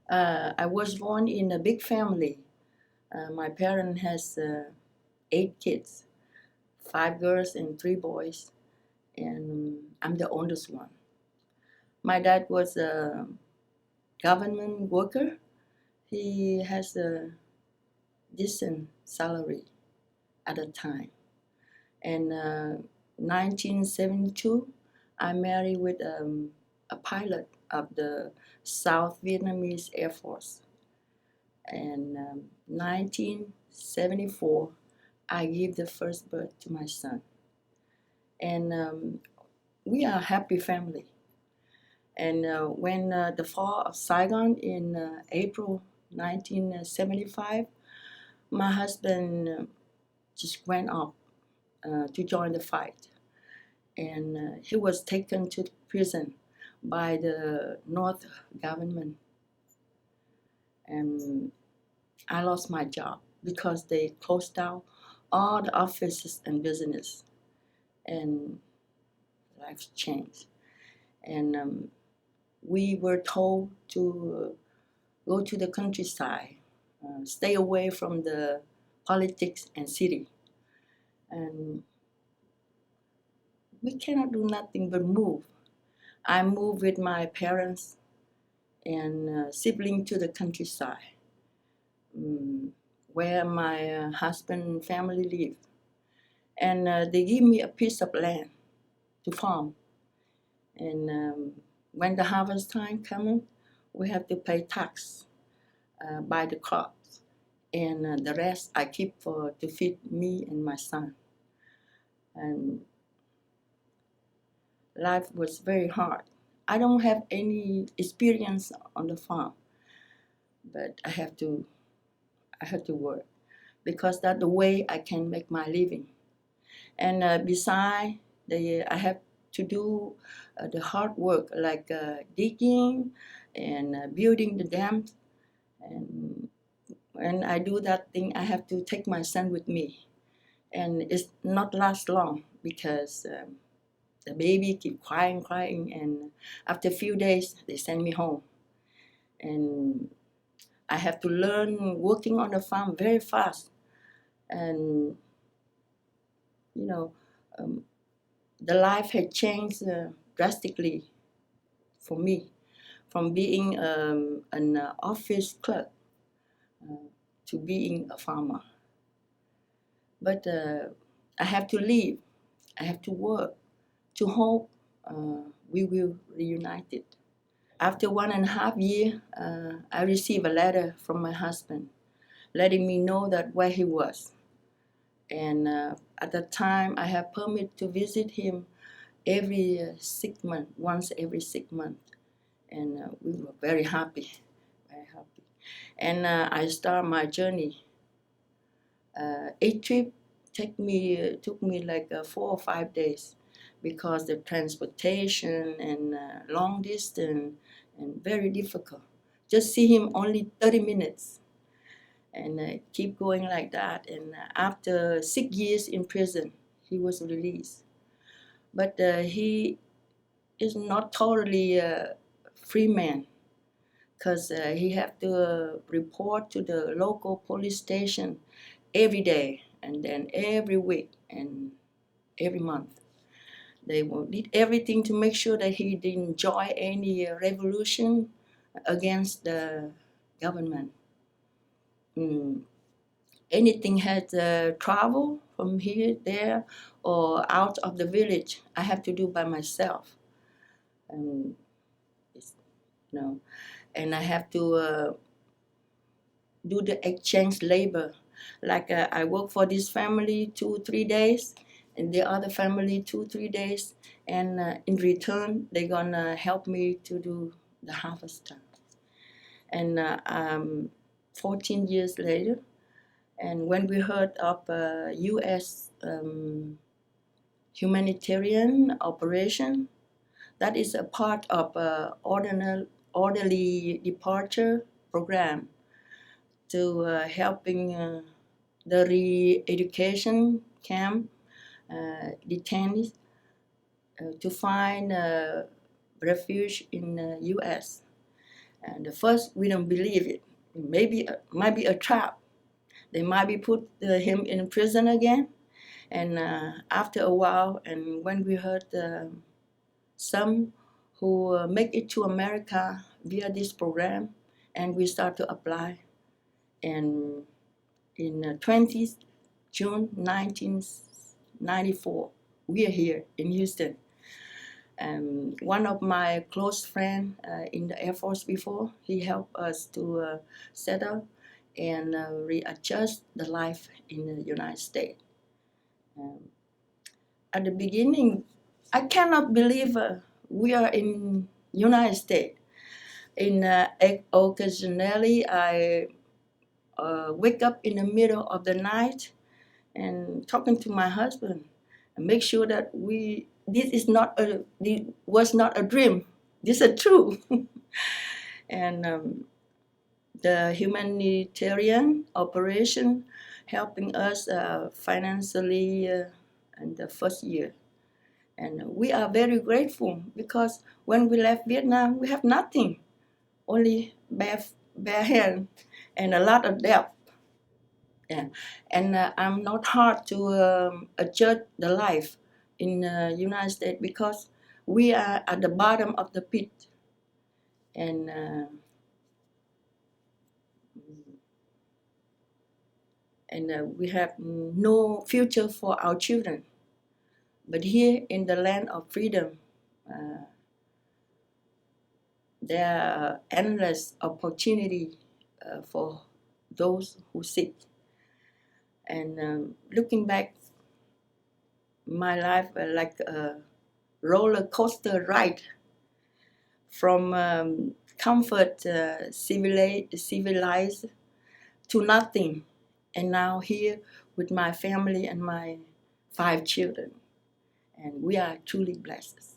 I was born in a big family. My parent has 8 kids, 5 girls and 3 boys, and I'm the oldest one. My dad was a government worker. He has a decent salary at the time. And 1972, I married with a pilot of the South Vietnamese Air Force. And 1974, I gave the first birth to my son. And we are a happy family. And when the fall of Saigon in April 1975, my husband just went off to join the fight. And he was taken to prison by the North government. And I lost my job because they closed down all the offices and business, and life changed. And we were told to go to the countryside, stay away from the politics and city. And we cannot do nothing but move. I moved with my parents and sibling to the countryside, where my husband and family live. And they give me a piece of land to farm. And when the harvest time comes, we have to pay tax by the crops. And the rest I keep to feed me and my son. And life was very hard. I don't have any experience on the farm, but I have to work because that's the way I can make my living. And besides, I have to do the hard work like digging and building the dams. And when I do that thing, I have to take my son with me. And it's not last long because the baby keep crying, and after a few days, they send me home. And I have to learn working on the farm very fast. And, you know, um, the life had changed drastically for me from being an office clerk to being a farmer. But I have to leave. I have to work to hope we will reunite it. After 1.5 years, I received a letter from my husband letting me know that where he was. And at that time, I have permit to visit him every 6 months, once every 6 months. And we were very happy, very happy. And I start my journey. Each trip took me like 4 or 5 days because the transportation and long distance and very difficult. Just see him only 30 minutes and keep going like that. And after 6 years in prison, he was released. But he is not totally a free man because he have to report to the local police station every day and then every week and every month. They did everything to make sure that he didn't join any revolution against the government. Anything had travel from here, there, or out of the village, I have to do by myself. And, and I have to do the exchange labor. Like I work for this family 2-3 days, and the other family 2-3 days, and in return they're gonna help me to do the harvest time. And 14 years later, and when we heard of U.S. Humanitarian operation, that is a part of orderly departure program to helping the re-education camp detainees to find refuge in the U.S. And at first, we don't believe it. Maybe might be a trap. They might be put him in prison again. And after a while, and when we heard some who make it to America via this program, and we start to apply. And in 20th June 1994, we are here in Houston. One of my close friends in the Air Force before, he helped us to settle and readjust the life in the United States. At the beginning, I cannot believe we are in United States. Occasionally, I wake up in the middle of the night and talking to my husband and make sure that this was not a dream. This is true. And the humanitarian operation helping us financially in the first year. And we are very grateful because when we left Vietnam, we have nothing, only bare hand and a lot of debt. Yeah. And I'm not hard to adjust the life in the United States because we are at the bottom of the pit. And we have no future for our children. But here in the land of freedom, there are endless opportunity for those who seek. And looking back, my life like a roller coaster ride from comfort, civilized to nothing, and now here with my family and my 5 children, and we are truly blessed.